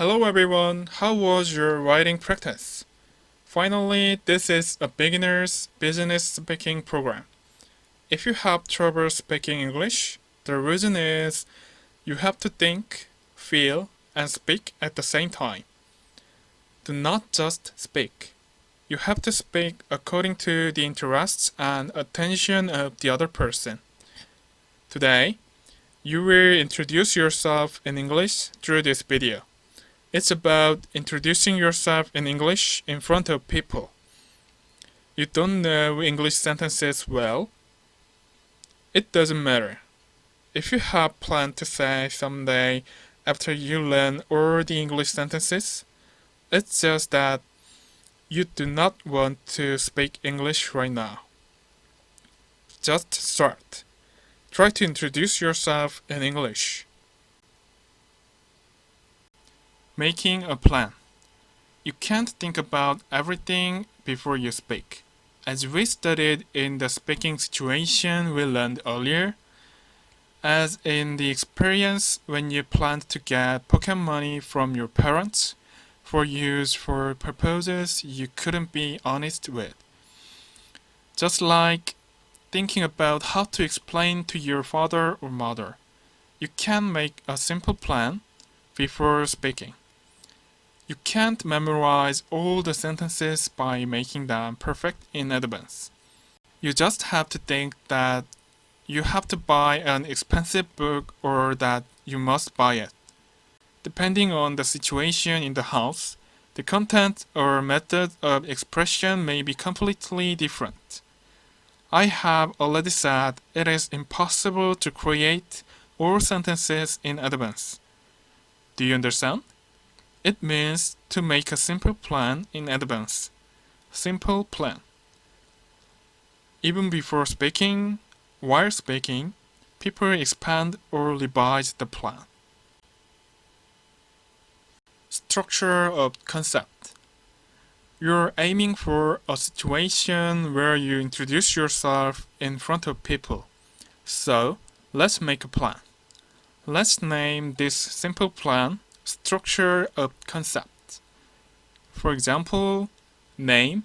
Hello everyone, how was your writing practice? Finally, this is a beginner's business speaking program. If you have trouble speaking English, the reason is you have to think, feel, and speak at the same time. Do not just speak. You have to speak according to the interests and attention of the other person. Today, you will introduce yourself in English through this video. It's about introducing yourself in English in front of people. You don't know English sentences well? It doesn't matter. If you have planned to say someday after you learn all the English sentences, it's just that you do not want to speak English right now. Just start. Try to introduce yourself in English. Making a plan. You can't think about everything before you speak. As we studied in the speaking situation we learned earlier, as in the experience when you planned to get pocket money from your parents for use for purposes you couldn't be honest with. Just like thinking about how to explain to your father or mother, you can make a simple plan before speaking. You can't memorize all the sentences by making them perfect in advance. You just have to think that you have to buy an expensive book or that you must buy it. Depending on the situation in the house, the content or method of expression may be completely different. I have already said it is impossible to create all sentences in advance. Do you understand? It means to make a simple plan in advance. Simple plan. Even before speaking, while speaking, people expand or revise the plan. Structure of concept. You're aiming for a situation where you introduce yourself in front of people. So, let's make a plan. Let's name this simple plan structure of concept. For example, name,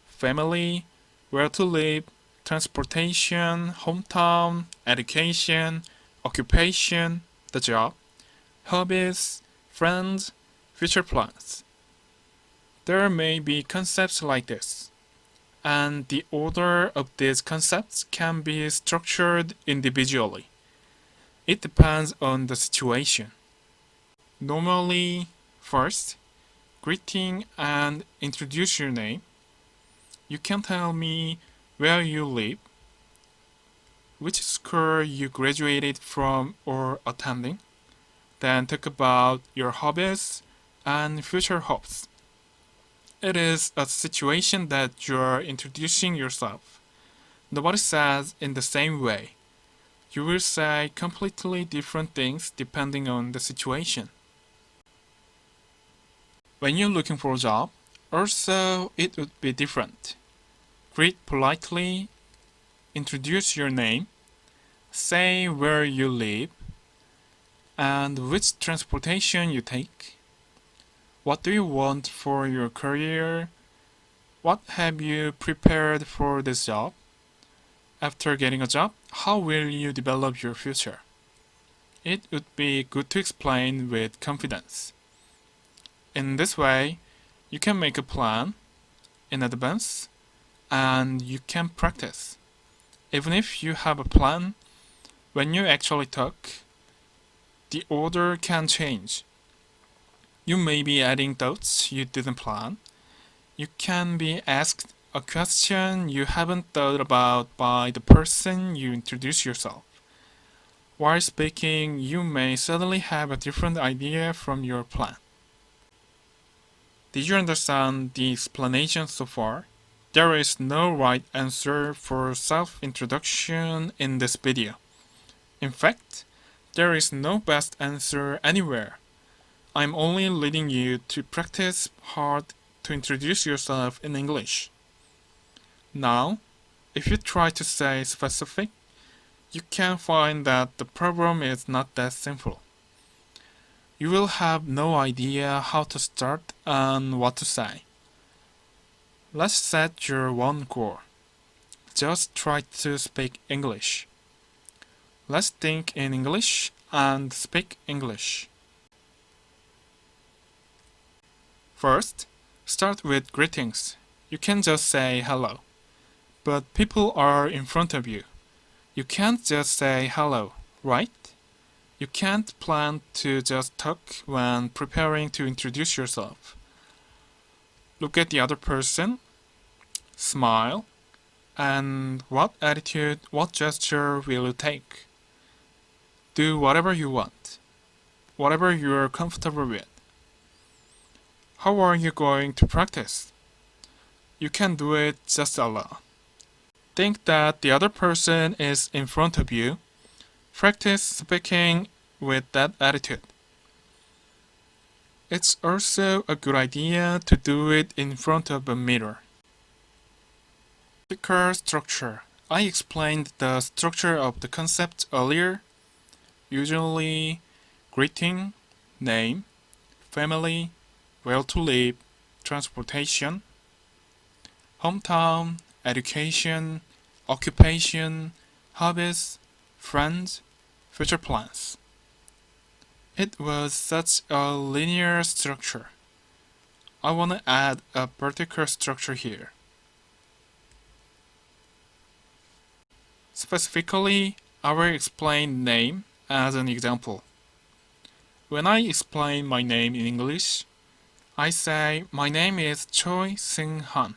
family, where to live, transportation, hometown, education, occupation, the job, hobbies, friends, future plans. There may be concepts like this, and the order of these concepts can be structured individually. It depends on the situation. Normally, first, greeting and introduce your name. You can tell me where you live, which school you graduated from or attending. Then talk about your hobbies and future hopes. It is a situation that you are introducing yourself. Nobody says in the same way. You will say completely different things depending on the situation. When you're looking for a job, also it would be different. Greet politely, introduce your name, say where you live, and which transportation you take. What do you want for your career? What have you prepared for this job? After getting a job, how will you develop your future? It would be good to explain with confidence. In this way, you can make a plan in advance and you can practice. Even if you have a plan, when you actually talk, the order can change. You may be adding thoughts you didn't plan. You can be asked a question you haven't thought about by the person you introduce yourself. While speaking, you may suddenly have a different idea from your plan. Did you understand the explanation so far? There is no right answer for self-introduction in this video. In fact, there is no best answer anywhere. I'm only leading you to practice hard to introduce yourself in English. Now, if you try to say specific, you can find that the problem is not that simple. you will have no idea how to start and what to say. Let's set your one goal. Just try to speak English. Let's think in English and speak English. First, start with greetings. You can just say hello. But people are in front of you. You can't just say hello, right? You can't plan to just talk when preparing to introduce yourself. Look at the other person, smile, and what attitude, what gesture will you take? Do whatever you want, whatever you're comfortable with. How are you going to practice? You can do it just alone. Think that the other person is in front of you. Practice speaking with that attitude. It's also a good idea to do it in front of a mirror. Speaker structure. I explained the structure of the concept earlier. Usually, greeting, name, family, where to live, transportation, hometown, education, occupation, hobbies, friends, future plans. It was such a linear structure. I want to add a vertical structure here. Specifically, I will explain name as an example. When I explain my name in English, I say my name is Choi Sин Хон.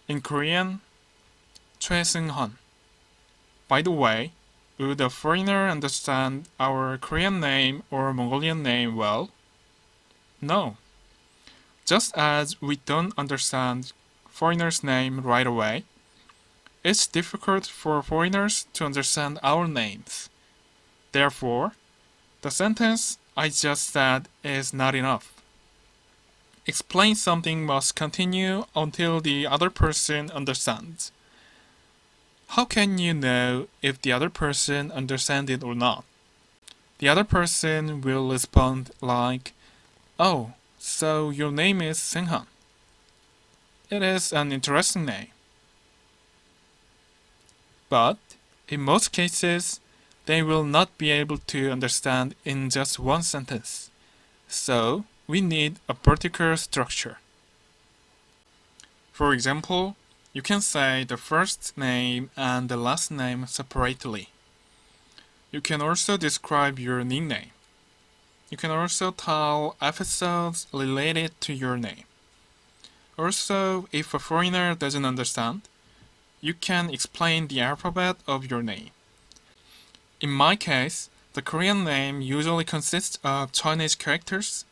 In Korean, Choi Sин Хон. By the way, would a foreigner understand our Korean name or Mongolian name well? No. Just as we don't understand foreigners' name right away, it's difficult for foreigners to understand our names. Therefore, the sentence I just said is not enough. Explain something must continue until the other person understands. How can you know if the other person understands it or not? The other person will respond like, "Oh, so your name is Shin Хон. It is an interesting name." But in most cases, they will not be able to understand in just one sentence. So, we need a particular structure. For example, you can say the first name and the last name separately. You can also describe your nickname. You can also tell episodes related to your name. Also, if a foreigner doesn't understand, you can explain the alphabet of your name. In my case, the Korean name usually consists of Chinese characters,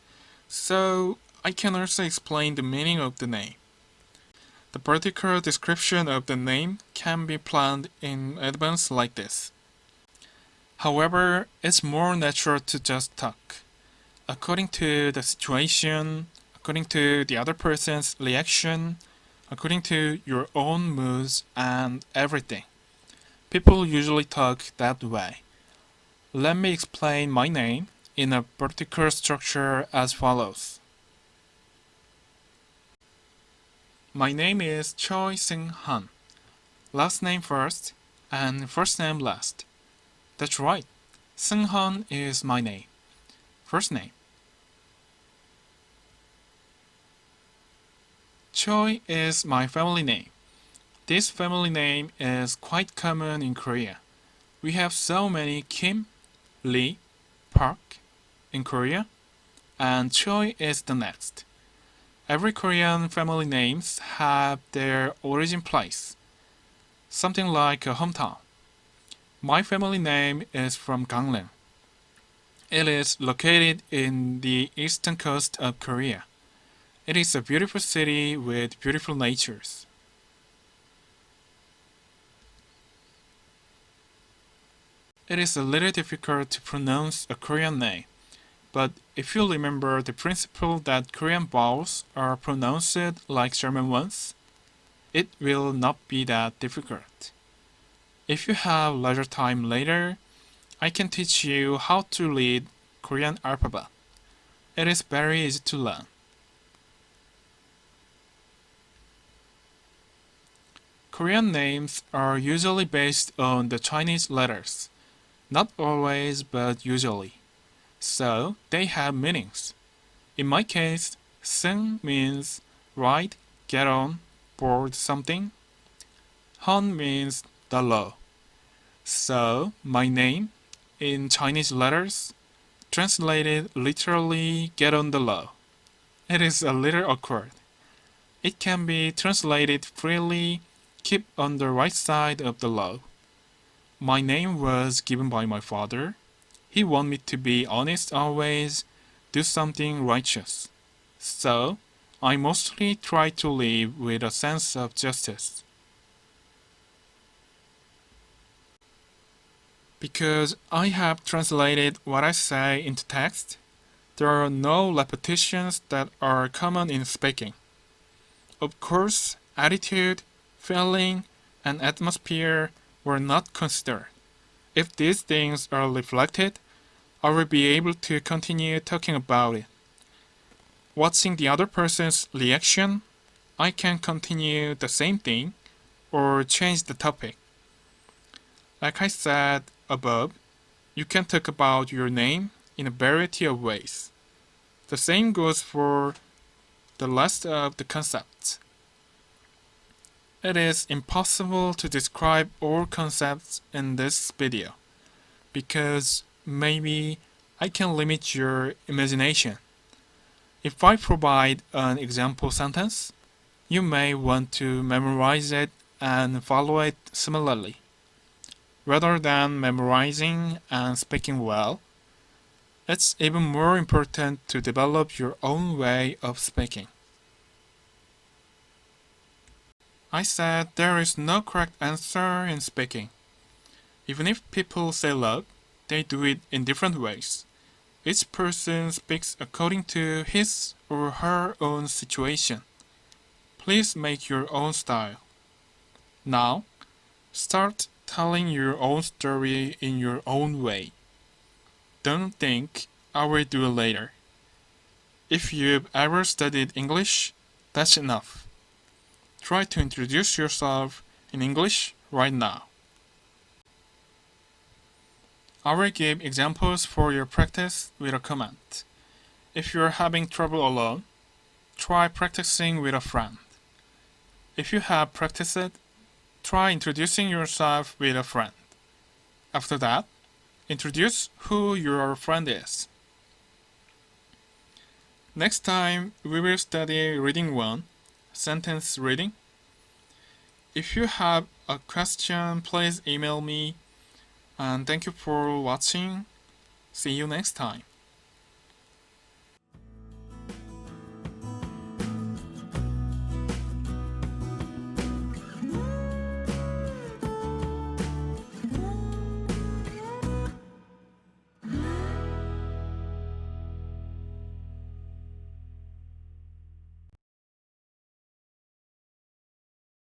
so I can also explain the meaning of the name. The particular description of the name can be planned in advance like this. However, it's more natural to just talk. According to the situation, according to the other person's reaction, according to your own moods and everything. People usually talk that way. Let me explain my name in a particular structure as follows. My name is Choi Sin Хон. Last name first and first name last. That's right. Shin Хон is my name. First name. Choi is my family name. This family name is quite common in Korea. We have so many Kim, Lee, Park in Korea, and Choi is the next. Every Korean family names have their origin place, something like a hometown. My family name is from Gangneung. It is located in the eastern coast of Korea. It is a beautiful city with beautiful natures. It is a little difficult to pronounce a Korean name, but if you remember the principle that Korean vowels are pronounced like German ones, it will not be that difficult. If you have leisure time later, I can teach you how to read Korean alphabet. It is very easy to learn. Korean names are usually based on the Chinese letters. Not always, but usually. So, they have meanings. In my case, Sung means ride, get on, board something. Han means the law. So, my name, in Chinese letters, translated literally get on the law. It is a little awkward. It can be translated freely, keep on the right side of the law. My name was given by my father. He wanted me to be honest always, do something righteous. So, I mostly try to live with a sense of justice. Because I have translated what I say into text, there are no repetitions that are common in speaking. Of course, attitude, feeling, and atmosphere were not considered. If these things are reflected, I will be able to continue talking about it. Watching the other person's reaction, I can continue the same thing or change the topic. Like I said above, you can talk about your name in a variety of ways. The same goes for the rest of the concepts. It is impossible to describe all concepts in this video, because maybe I can limit your imagination. If I provide an example sentence, you may want to memorize it and follow it similarly. Rather than memorizing and speaking well, it's even more important to develop your own way of speaking. I said there is no correct answer in speaking. Even if people say love, they do it in different ways. Each person speaks according to his or her own situation. Please make your own style. Now, start telling your own story in your own way. Don't think, I will do it later. If you've ever studied English, that's enough. Try to introduce yourself in English right now. I will give examples for your practice with a comment. If you're having trouble alone, try practicing with a friend. If you have practiced it, try introducing yourself with a friend. After that, introduce who your friend is. Next time, we will study reading 1, sentence reading. If you have a question, please email me. And thank you for watching. See you next time.